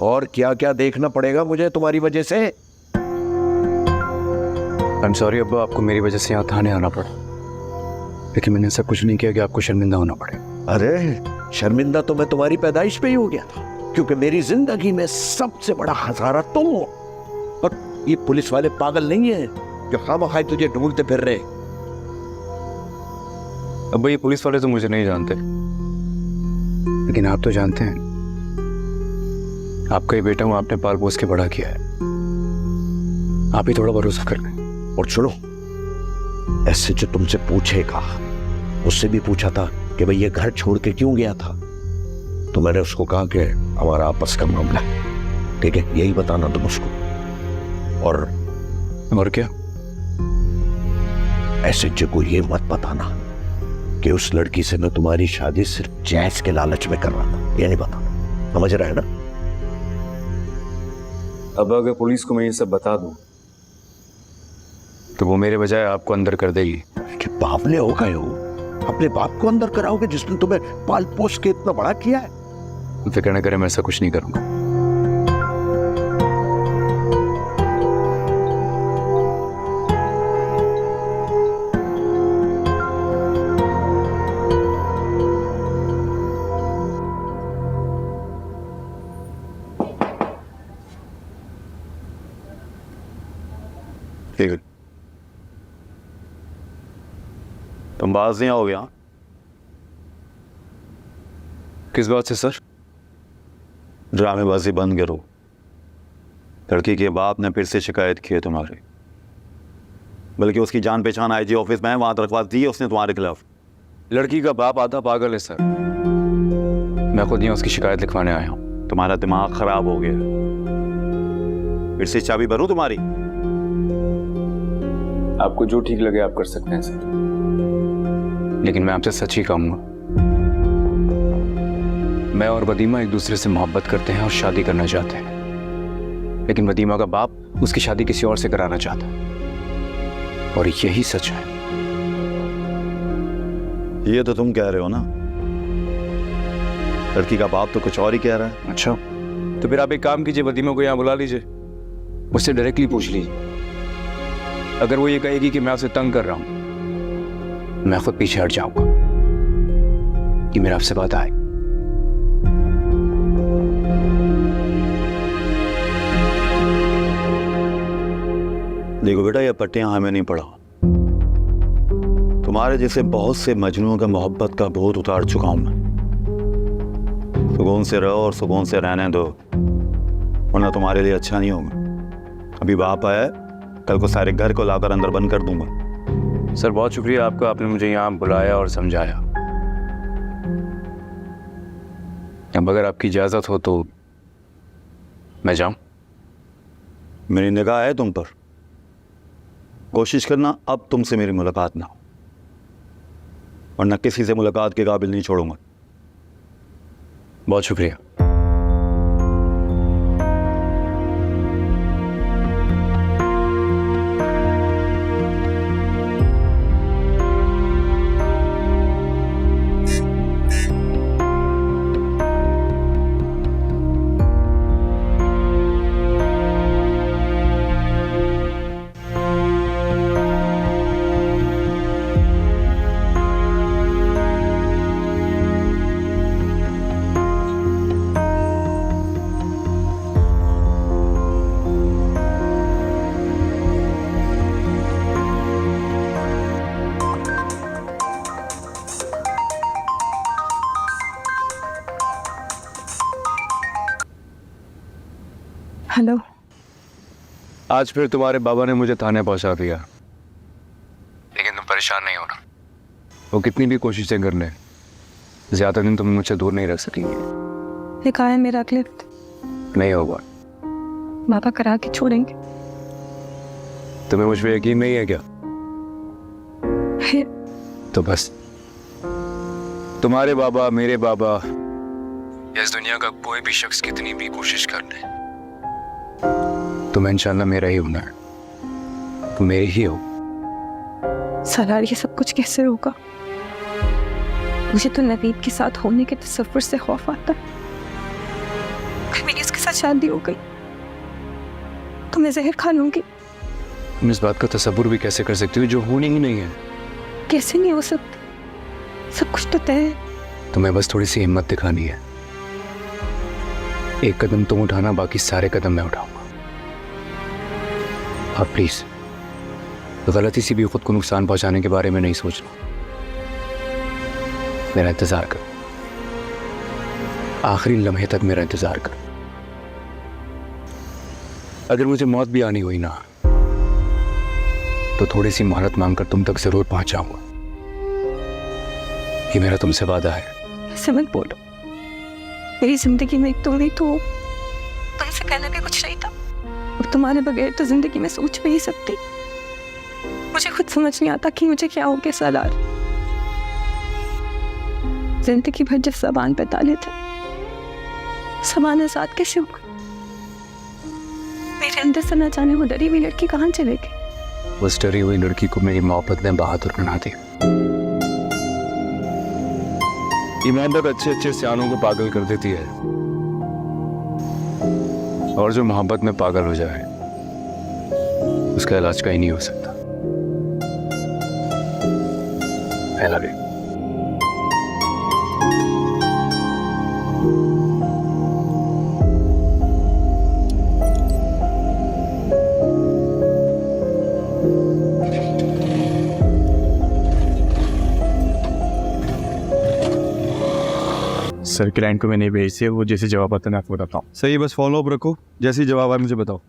और क्या क्या देखना पड़ेगा मुझे तुम्हारी वजह से। आई एम सॉरी अब्बा, आपको मेरी वजह से यहाँ थाने आना पड़ा, लेकिन मैंने ऐसा कुछ नहीं किया कि आपको शर्मिंदा होना पड़े। अरे शर्मिंदा तो मैं तुम्हारी पैदाइश पे ही हो गया था, क्योंकि मेरी जिंदगी में सबसे बड़ा हजारा तुम हो। और ये पुलिस वाले पागल नहीं है जो खामखाई तुझे ढूंढते फिर रहे। अब्बा ये पुलिस वाले तो मुझे नहीं जानते, लेकिन आप तो जानते हैं। आपका ही बेटा हूं, आपने पाल पोस के बड़ा किया है, आप ही थोड़ा भरोसा कर लें। और सुनो, ऐसे जो तुमसे पूछेगा, उससे भी पूछा था कि भाई ये घर छोड़ के क्यों गया था, तो मैंने उसको कहा कि हमारा आपस का मामला है, ठीक है, यही बताना तुम उसको। और क्या? ऐसे को ये मत बताना कि उस लड़की से मैं तुम्हारी शादी सिर्फ जैस के लालच में कर रहा था, ये नहीं बताना, समझ रहा है ना? अब अगर पुलिस को मैं ये सब बता दूं तो वो मेरे बजाय आपको अंदर कर देगी। कि बावले हो गए हो, अपने बाप को अंदर कराओगे जिसने तुम्हें पाल पोस के इतना बड़ा किया है। फिक्र न करें, मैं ऐसा कुछ नहीं करूंगा। ठीक है, तुम बाज नहीं आओगे? हाँ, किस बात से सर? ड्रामेबाजी बंद करो। लड़की के बाप ने फिर से शिकायत की है तुम्हारी, बल्कि उसकी जान पहचान आईजी ऑफिस में वहां दरख्वास्त दी है उसने तुम्हारे खिलाफ। लड़की का बाप आधा पागल है सर, मैं खुद यहाँ उसकी शिकायत लिखवाने आया हूँ। तुम्हारा दिमाग खराब हो गया, फिर से चाबी भरूं तुम्हारी? आपको जो ठीक लगे आप कर सकते हैं सर, लेकिन मैं आपसे सच ही कहूंगा, मैं और वदीमा एक दूसरे से मोहब्बत करते हैं और शादी करना चाहते हैं, लेकिन वदीमा का बाप उसकी शादी किसी और से कराना चाहता है, और यही सच है। ये तो तुम कह रहे हो ना, लड़की का बाप तो कुछ और ही कह रहा है। अच्छा, तो फिर आप एक काम कीजिए, वदीमा को यहाँ बुला लीजिए, उससे डायरेक्टली पूछ लीजिए। अगर वो ये कहेगी कि मैं आपसे तंग कर रहा हूं, मैं खुद पीछे हट जाऊंगा कि मेरा आपसे बात आए। देखो बेटा, ये पट्टियां हमें नहीं पड़ा। तुम्हारे जैसे बहुत से मजनूओं का मोहब्बत का भूत उतार चुका हूं मैं। सुकून से रहो और सुकून से रहने दो, वरना तुम्हारे लिए अच्छा नहीं होगा। अभी बाप आया, कल को सारे घर को लाकर अंदर बंद कर दूंगा। सर बहुत शुक्रिया आपका, आपने मुझे यहाँ बुलाया और समझाया। अब अगर आपकी इजाजत हो तो मैं जाऊं? मेरी निगाह है तुम पर, कोशिश करना अब तुमसे मेरी मुलाकात ना हो, वरना किसी से मुलाकात के काबिल नहीं छोड़ूंगा। बहुत शुक्रिया। हेलो। आज फिर तुम्हारे बाबा ने मुझे थाने पहुंचा दिया, लेकिन तुम परेशान नहीं होना। वो कितनी भी कोशिशें कर लें, ज्यादा दिन तुम मुझसे दूर नहीं रख सकेंगे। लिखा है मेरा क्लिप। नहीं होगा। बाबा करा के छोड़ेंगे। तुम्हें मुझ पे यकीन नहीं है क्या? है। तो बस, तुम्हारे बाबा, मेरे बाबा, इस दुनिया का कोई भी शख्स कितनी भी कोशिश कर ले, तुम्हें इंशाल्लाह मेरा ही होना है। तुम मेरे ही हो। सलार, ये सब कुछ कैसे होगा? मुझे तो नवीद के साथ होने के तसव्वुर से खौफ आता है। मेरी इसके साथ शादी हो गई तो मैं जहर खा लूंगी। तुम इस बात का तसव्वुर भी कैसे कर सकती हो जो होनी ही नहीं है? कैसे नहीं हो सकती, सब कुछ तो तय है। तुम्हें बस थोड़ी सी हिम्मत दिखानी है। एक कदम तुम उठाना, बाकी सारे कदम मैं उठाऊंगा। आप प्लीज गलती से भी खुद को नुकसान पहुंचाने के बारे में नहीं सोचना। मेरा इंतजार करो, आखिरी लम्हे तक मेरा इंतजार करो। अगर मुझे मौत भी आनी हुई ना तो थोड़ी सी मोहलत मांगकर तुम तक जरूर पहुंच जाऊंगा। ये मेरा तुमसे वादा है। ऐसे मत बोलो, मेरी जिंदगी में तुम नहीं तो तुमसे कहना भी कुछ नहीं था, और तुम्हारे बगैर तो जिंदगी में सोच भी नहीं सकती। मुझे खुद समझ नहीं आता कि मुझे क्या हो गया सालार। जिंदगी भर जब ज़बान पे ताले थे, ज़बान आज़ाद कैसे हो गई? मेरे अंदर से न जाने वो डरी हुई लड़की कहाँ चले गई? उस डरी हुई लड़की को मेरी मोहब्बत ने बहादुर बना दिया। ईमानदार अच्छे अच्छे सियानों को पागल कर देती है, और जो मोहब्बत में पागल हो जाए उसका इलाज कहीं नहीं हो सकता। I love you. Sir client को मैंने भेज दिया, वो जैसे जवाब आता है मैं आपको बताता हूँ। सही, बस फॉलो अप रखो, जैसी जवाब आए मुझे बताओ।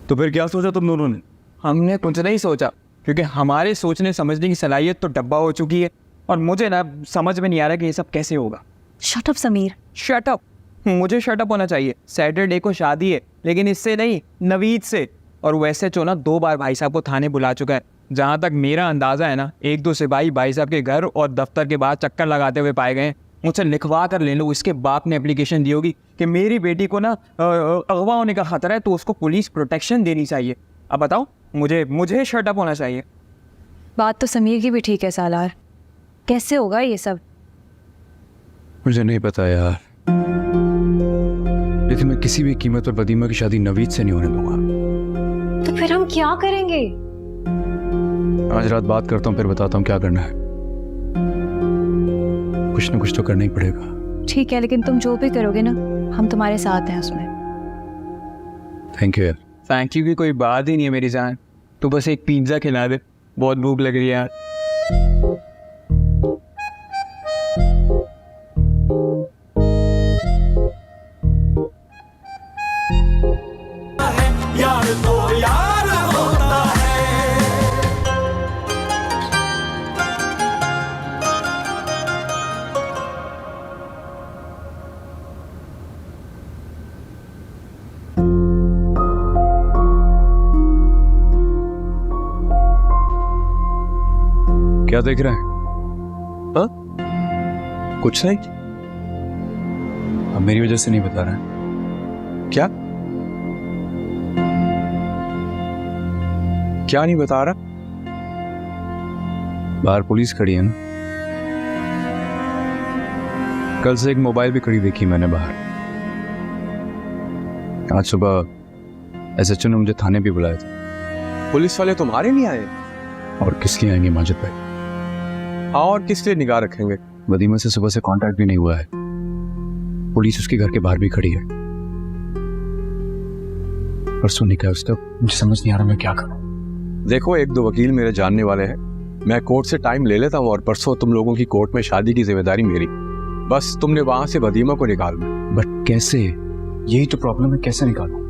तो फिर क्या सोचा तुम दोनों ने? हमने कुछ नहीं सोचा, क्योंकि हमारे सोचने समझने की सलाहियत तो डब्बा हो चुकी है, और मुझे ना समझ में नहीं आ रहा कि ये सब कैसे होगा। Shut up Sameer. Shut up? मुझे शट अप होना चाहिए। सैटरडे को शादी है, लेकिन इससे नहीं, नवीद से। और वैसे जो ना 2 बार भाई साहब को थाने बुला चुका है। जहाँ तक मेरा अंदाज़ा है ना, 1-2 सिपाही भाई साहब के घर और दफ्तर के बाहर चक्कर लगाते हुए पाए गए हैं। मुझसे लिखवा कर ले लो, इसके बाप ने एप्लीकेशन दी होगी कि मेरी बेटी को ना अगवा होने का खतरा है, तो उसको पुलिस प्रोटेक्शन देनी चाहिए। अब बताओ, मुझे शट अप होना चाहिए। बात तो समीर की भी ठीक है सालार, कैसे होगा ये सब? मुझे नहीं पता यार, लेकिन मैं किसी भी कीमत पर वदीमा की शादी नवीद से नहीं होने दूंगा। तो फिर हम क्या करेंगे? आज रात बात करता हूँ, फिर बताता हूँ क्या करना है। कुछ ना कुछ तो करना ही पड़ेगा। ठीक है, लेकिन तुम जो भी करोगे ना, हम तुम्हारे साथ हैं उसमें। थैंक यू यार। थैंक यू की कोई बात ही नहीं है मेरी जान। तो बस एक पिज्ज़ा खिला दे, बहुत भूख लग रही है यार। क्या देख रहा है? हाँ? कुछ नहीं। अब मेरी वजह से नहीं बता रहा है? क्या क्या नहीं बता रहा? बाहर पुलिस खड़ी है ना, कल से एक मोबाइल भी खड़ी देखी मैंने बाहर। आज सुबह एसएचओ ने मुझे थाने भी बुलाया था। पुलिस वाले तुम्हारे नहीं आए? और किस लिए आएंगे माजिद भाई? हाँ, और किस लिए निगाह रखेंगे? वदीमा से सुबह से कांटेक्ट भी नहीं हुआ है, पुलिस उसके घर के बाहर भी खड़ी है। परसों निकाह है उसका, मुझे समझ नहीं आ रहा मैं क्या करूं। देखो, 1-2 वकील मेरे जानने वाले हैं, मैं कोर्ट से टाइम ले लेता हूँ, और परसों तुम लोगों की कोर्ट में शादी की जिम्मेदारी मेरी। बस तुमने वहां से वदीमा को निकालना। बट कैसे? यही तो प्रॉब्लम है, कैसे निकालूं?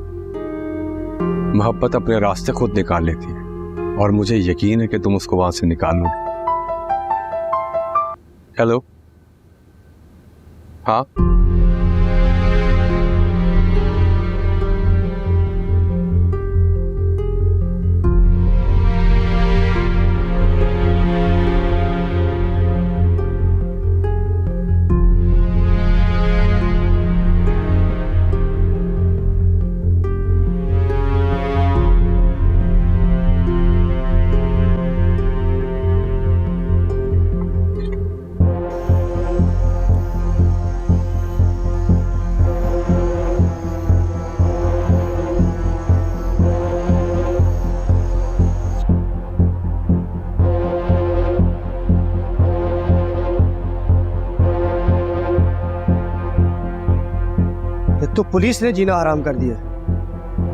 मोहब्बत अपने रास्ते खुद निकाल लेती है, और मुझे यकीन है कि तुम उसको वहां से निकाल लोगे। हेलो, हाँ, एक तो पुलिस ने जीना हराम कर दिया,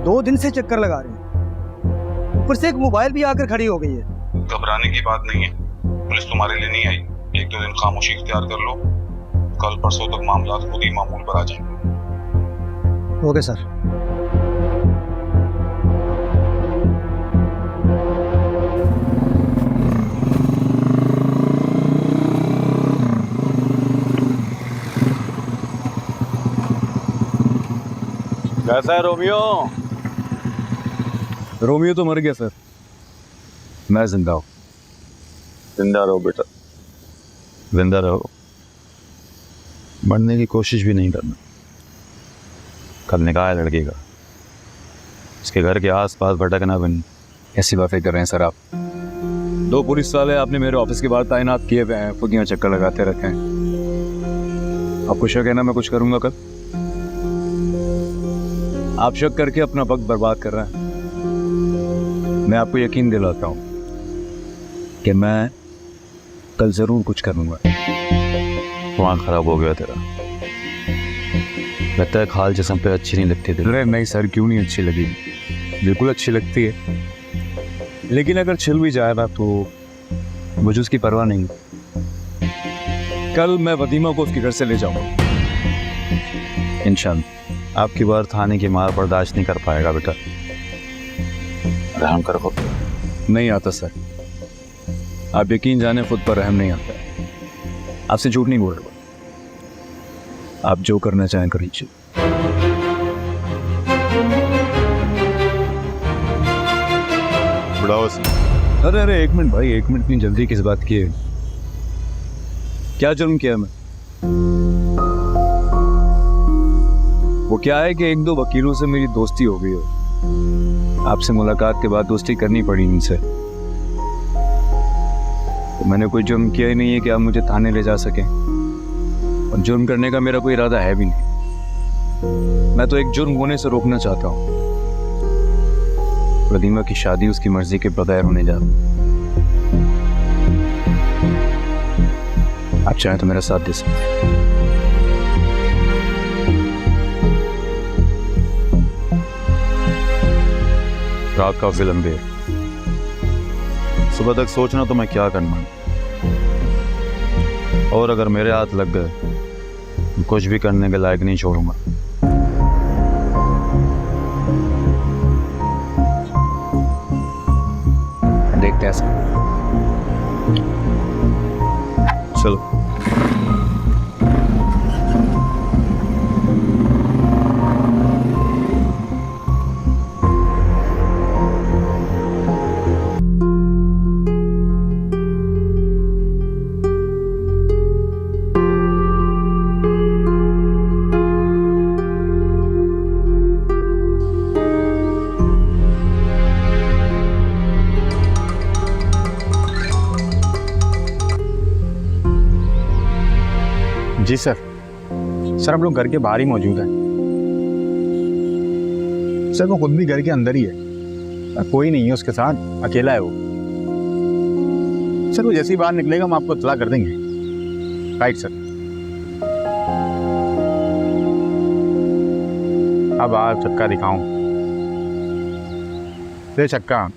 2 दिन से चक्कर लगा रहे हैं, ऊपर से एक मोबाइल भी आकर खड़ी हो गई है। घबराने की बात नहीं है, पुलिस तुम्हारे लिए नहीं आई। 1-2 दिन खामोशी इख्तियार कर लो, कल परसों तक मामला खुद ही मामूल पर आ जाएंगे। Okay sir. कैसा है रोमियो? रोमियो तो मर गया सर, मैं जिंदा हूँ। जिंदा रहो बेटा, जिंदा रहो, मरने की कोशिश भी नहीं करना। कल निकाह है लड़की का, इसके घर के आसपास भटकना भी नहीं। ऐसी बातें कर रहे हैं सर आप? 2 पुलिस वाले आपने मेरे ऑफिस के बाहर तैनात किए हुए हैं, खुद यहाँ चक्कर लगाते रखे हैं। आपको शक है ना मैं कुछ करूँगा कल? आप शक करके अपना वक्त बर्बाद कर रहे हैं। मैं आपको यकीन दिलाता हूँ कि मैं कल जरूर कुछ करूँगा। दिमाग खराब हो गया तेरा, लगता है खाल जिस्म पे अच्छी नहीं लगती तेरे। अरे नहीं सर, क्यों नहीं अच्छी लगी, बिल्कुल अच्छी लगती है, लेकिन अगर छिल भी जाए ना तो मुझे उसकी परवाह नहीं। कल मैं वदीमा को उसके घर से ले जाऊंगा इंशाल्लाह। आपकी बार थाने की मार बर्दाश्त नहीं कर पाएगा बेटा, रहम करो। नहीं आता सर, आप यकीन जाने खुद पर रहम नहीं आता। आपसे झूठ नहीं बोल रहा, आप जो करना चाहें कर लीजिए। अरे अरे 1 मिनट भाई, 1 मिनट इतनी जल्दी किस बात की है? क्या जुर्म किया मैं? वो क्या है कि 1-2 वकीलों से मेरी दोस्ती हो गई हो, आपसे मुलाकात के बाद दोस्ती करनी पड़ी इनसे। तो मैंने कोई जुर्म किया ही नहीं है कि आप मुझे थाने ले जा सकें, और जुर्म करने का मेरा कोई इरादा है भी नहीं। मैं तो एक जुर्म होने से रोकना चाहता हूँ। वदीमा की शादी उसकी मर्जी के बगैर होने जा रही। आप चाहें तो मेरा साथ दे सकते हैं। रात काफी लंबी है, सुबह तक सोचना तो मैं क्या करना, और अगर मेरे हाथ लग गए तो कुछ भी करने के लायक नहीं छोड़ूंगा। देखते हैं सर। चलो। जी सर। सर हम लोग घर के बाहर ही मौजूद हैं। सर वो खुद भी घर के अंदर ही है, कोई नहीं है उसके साथ, अकेला है वो। सर वो जैसे ही बाहर निकलेगा हम आपको इत्तला कर देंगे। Right sir. अब आप चक्का दिखाऊं? दे चक्का।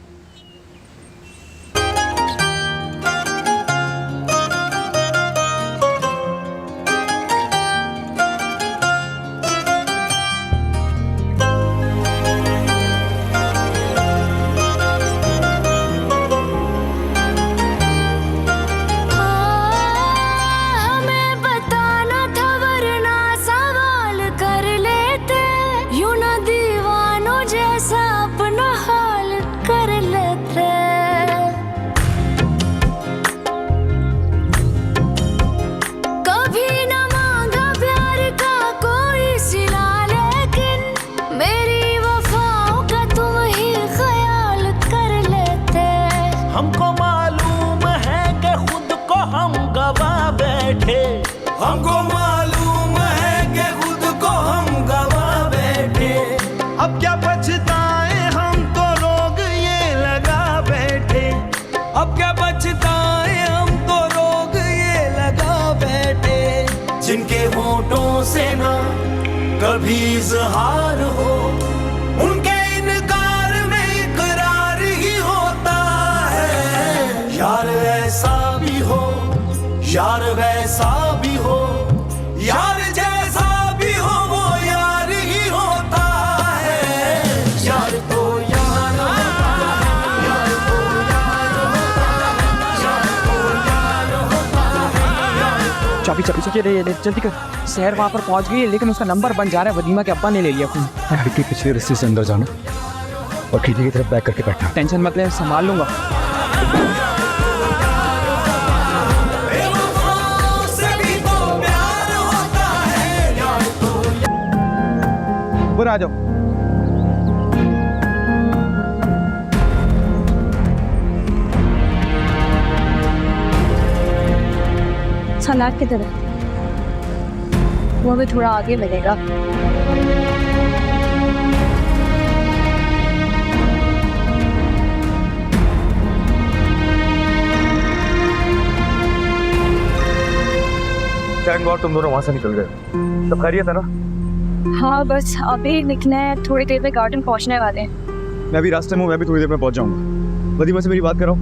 हमको मालूम है कि खुद को हम गवा बैठे। अब क्या पछताए हम तो रोग ये लगा बैठे। अब क्या पछताए हम तो रोग ये लगा बैठे। जिनके होठों से ना कभी इजहार हो, उनके इनकार में इकरार ही होता है। यार ऐसा भी हो, यार वैसा भी हो, यार जैसा भी हो वो यार ही होता है। यार तो यार होता है, यार तो यार होता है, यार तो यार होता है, यार तो चाबी चाबी चाबी ले जल्दी कर। शहर वहाँ पर पहुँच गई है लेकिन उसका नंबर बन जा रहा है। वदीमा के अब्बा ने ले लिया फोन। घर के पिछले रस्ते से अंदर जाना और खिड़की की तरफ बैक करके बैठना। टेंशन मत ले, संभाल लूंगा। ऊपर आ जाओ। सलाद की तरफ वो भी थोड़ा आगे मिलेगा। थैंक गॉड तुम दोनों वहां से निकल गए। सब खैरियत है ना? हाँ बस अभी निकले हैं, थोड़ी देर में गार्डन पहुंचने वाले हैं। मैं भी रास्ते में हूँ, मैं भी थोड़ी देर में पहुंच जाऊंगा। वदीमा से मेरी बात कराओ।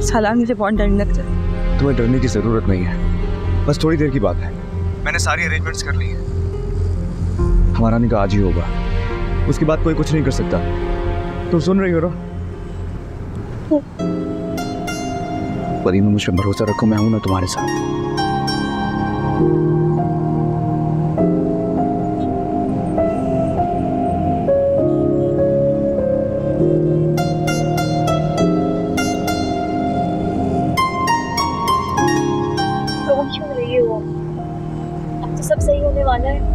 सालार मुझे बहुत डर लगता है। तुम्हें डरने की जरूरत नहीं है, बस थोड़ी देर की बात है। मैंने सारी अरेंजमेंट्स कर ली है। हमारा निकाह आज ही होगा, उसके बाद कोई कुछ नहीं कर सकता। तुम सुन रही हो ना? वदीमा मुझ पर भरोसा रखो, मैं हूं ना तुम्हारे साथ। रो क्यों रही हो? अब तो सब सही होने वाला है।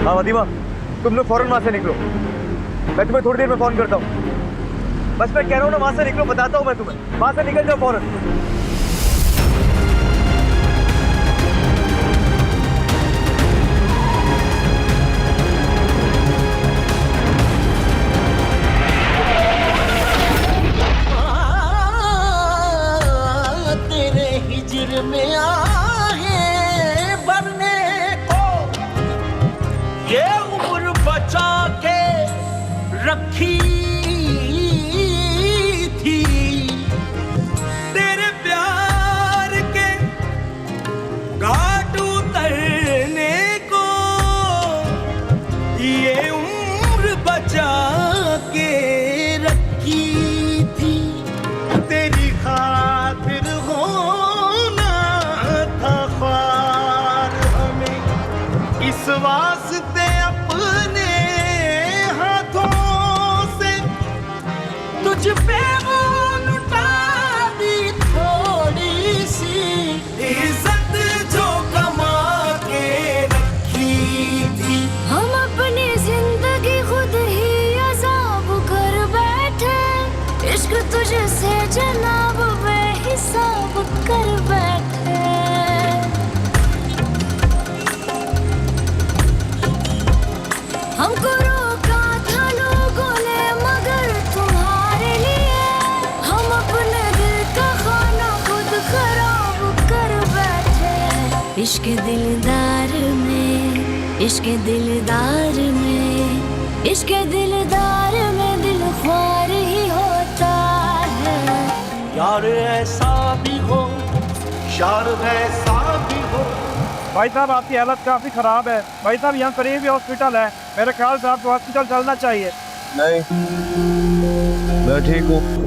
हाँ वदीमा, तुम लोग फौरन वहां से निकलो। मैं तुम्हें थोड़ी देर में फोन करता हूँ। बस मैं कह रहा हूँ ना, वहां से निकलो, बताता हूँ मैं तुम्हें। वहां से निकल जाओ फौरन। तेरे हिजर में आहे बनने को ये उम्र बचा के रखी थी। तेरे प्यार के घाट उतरने को ये उम्र बचा के रखी थी। तेरी खातिर होना था ख्वार हमें, इस वास्ते अपने हाथों से तुझ पे वो लुटा दी थोड़ी सी इज्जत जो कमा के रखी थी। हम अपनी जिंदगी खुद ही अज़ाब कर बैठे, इश्क तुझसे जनाब बेहिसाब कर बैठे। हमको रोका था लोगों ने मगर तुम्हारे लिए, हम अपने दिल का खाना खुद खराब कर बैठे। इश्क दिलदार में, इश्क दिलदार में, इश्क दिलदार में दिल तूफान ही होता है। यार ऐसा भी हो, यार वैसा भी हो। भाई साहब आपकी हालत काफ़ी ख़राब है। भाई साहब यहाँ करीब ही हॉस्पिटल है, मेरे ख्याल से आपको हॉस्पिटल चलना चाहिए। नहीं, मैं ठीक हूँ।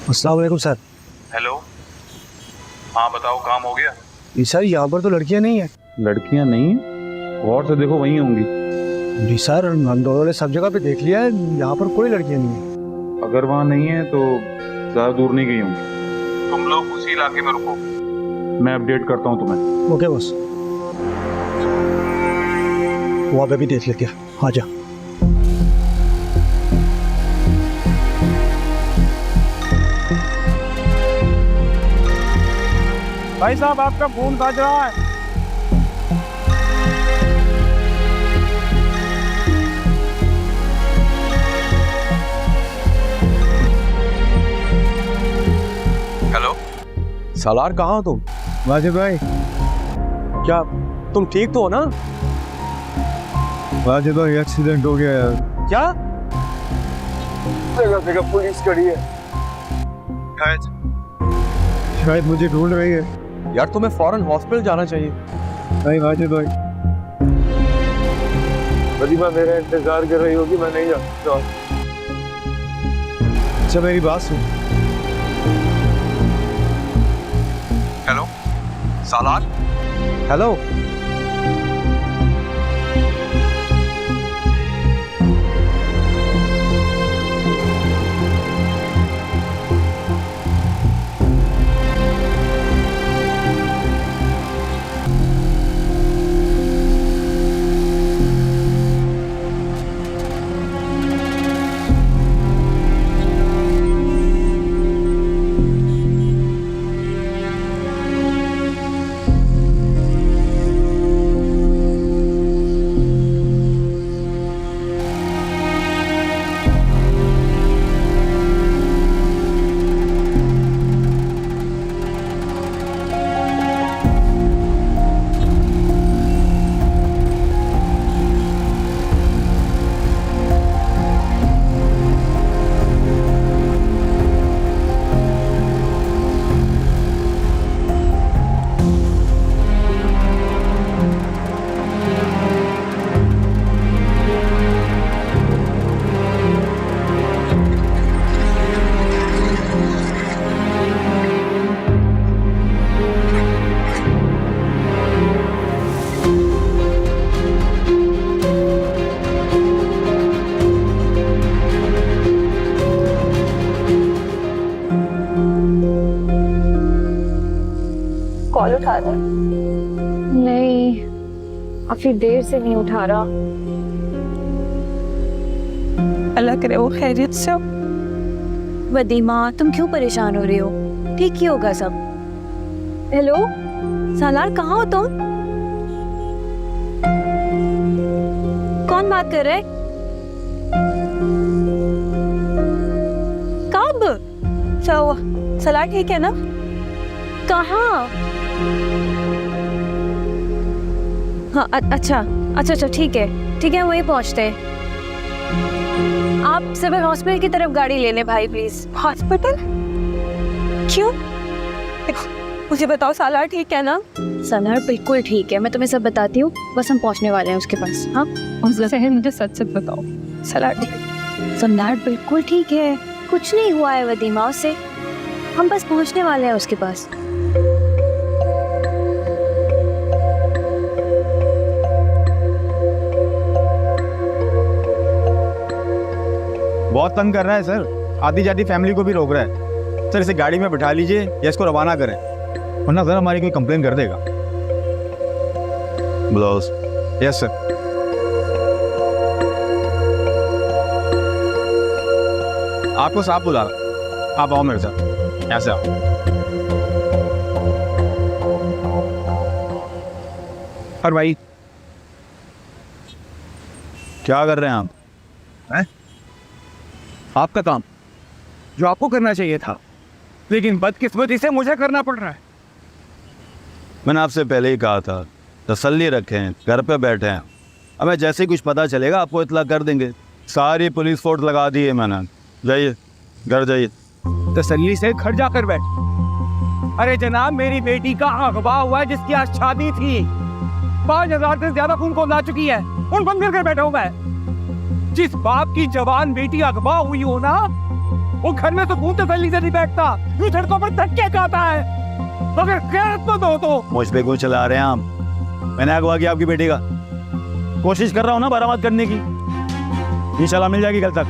अस्सलाम वालेकुम सर। हेलो, हाँ बताओ, काम हो गया? जी सर, यहाँ पर तो लड़कियाँ नहीं है। लड़कियां नहीं, और से देखो वहीं होंगी। जी सर, हम दोनों ने सब जगह पे देख लिया है, यहाँ पर कोई लड़कियाँ नहीं है। अगर वहाँ नहीं है तो ज़्यादा दूर नहीं गई होंगी। तुम लोग उसी इलाके में रुको। मैं अपडेट करता हूँ तुम्हें। ओके बस, वहाँ पे भी देख लेते हैं। हाँ जा। भाई साहब आपका फोन बज रहा है। हेलो, सालार कहाँ हो तुम? वाजिब भाई, क्या तुम ठीक तो हो ना? वाजिब भाई, एक्सीडेंट हो गया यार। क्या? जगह जगह पुलिस खड़ी है, शायद मुझे ढूंढ रही है। यार तुम्हें फौरन हॉस्पिटल जाना चाहिए। नहीं वाजिब भाई, वदीमा मेरा इंतजार कर रही होगी, मैं नहीं जा सकता। अच्छा मेरी बात सुन। हेलो सालार। हेलो, कॉल उठा रहा है? नहीं, काफी देर से नहीं उठा रहा। अल्लाह करे वो खैरियत से हो। वदीमा, तुम क्यों परेशान हो रही हो? ठीक ही होगा सब। हेलो सालार, कहाँ हो तुम? कौन बात कर रहा है? कब? सालार ठीक है ना? कहाँ? हाँ अच्छा अच्छा अच्छा, ठीक है, वहीं पहुँचते हैं। आप सिविल हॉस्पिटल की तरफ गाड़ी ले लें भाई, प्लीज। हॉस्पिटल? क्यों? मुझे बताओ, सालार ठीक है ना? सालार बिल्कुल ठीक है, मैं तुम्हें सब बताती हूँ, बस हम पहुँचने वाले हैं उसके पास। हाँ सहर, मुझे सच सच बताओ, सालार ठीक? सालार बिल्कुल ठीक है, कुछ नहीं हुआ है वदीमा उसे, हम बस पहुँचने वाले हैं उसके पास। बहुत तंग कर रहा है सर, आधी जाती फैमिली को भी रोक रहा है। सर इसे गाड़ी में बिठा लीजिए या इसको रवाना करें, वरना सर हमारी कोई कंप्लेन कर देगा। बुलाओ। Yes sir. आपको साहब बुला रहा, आप आओ मेरे साथ, ऐसे आओ। और भाई क्या कर रहे हैं आप? आपका काम जो आपको करना चाहिए था, लेकिन बदकिस्मती से मुझे करना पड़ रहा है। मैंने आपसे पहले ही कहा था तसल्ली रखें, घर पे बैठे हैं, हमें जैसे ही कुछ पता चलेगा आपको इतला कर देंगे। सारी पुलिस फोर्स लगा दी है मैंने। जाइए घर जाइए। तसल्ली से घर जाकर बैठ। अरे जनाब, मेरी बेटी का अगवा हुआ है जिसकी आज शादी थी। 5000 से ज्यादा खून को ला चुकी है, उन बंद करके बैठा हूं मैं। जिस बाप की जवान बेटी अगवा हुई हो ना, वो घर में तो खून तसल्ली से नहीं बैठता, यूं सड़कों पर धक्के खाता है। अगर गैरत तो दो तो। मुझ पे क्यों चला रहे हैं आप? मैंने अगवा किया आपकी बेटी का? कोशिश कर रहा हूँ ना बरामद करने की, इंशाल्लाह मिल जाएगी कल तक।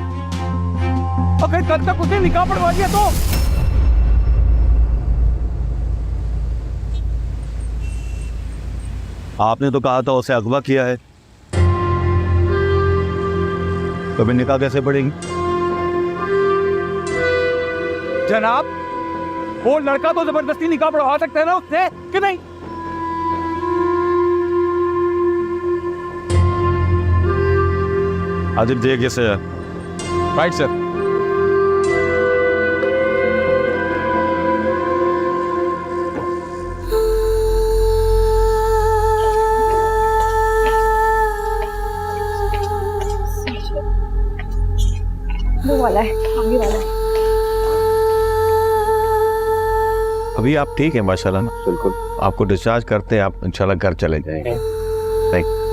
अगर कल तक उसे निकाह पड़वा दिया तो? आपने तो कहा था उसे अगवा किया है, तो फिर निकाह कैसे पड़ेगी? जनाब, वो लड़का तो जबरदस्ती निकाह पढ़वा सकता है ना उससे, कि नहीं? आदित्य देख कैसे है। Right sir. वो वाला है, आगे वाला है। अभी आप ठीक है माशाल्लाह ना? बिल्कुल। आपको डिस्चार्ज करते हैं, आप इंशाल्लाह घर चले जाएंगे। Thank you.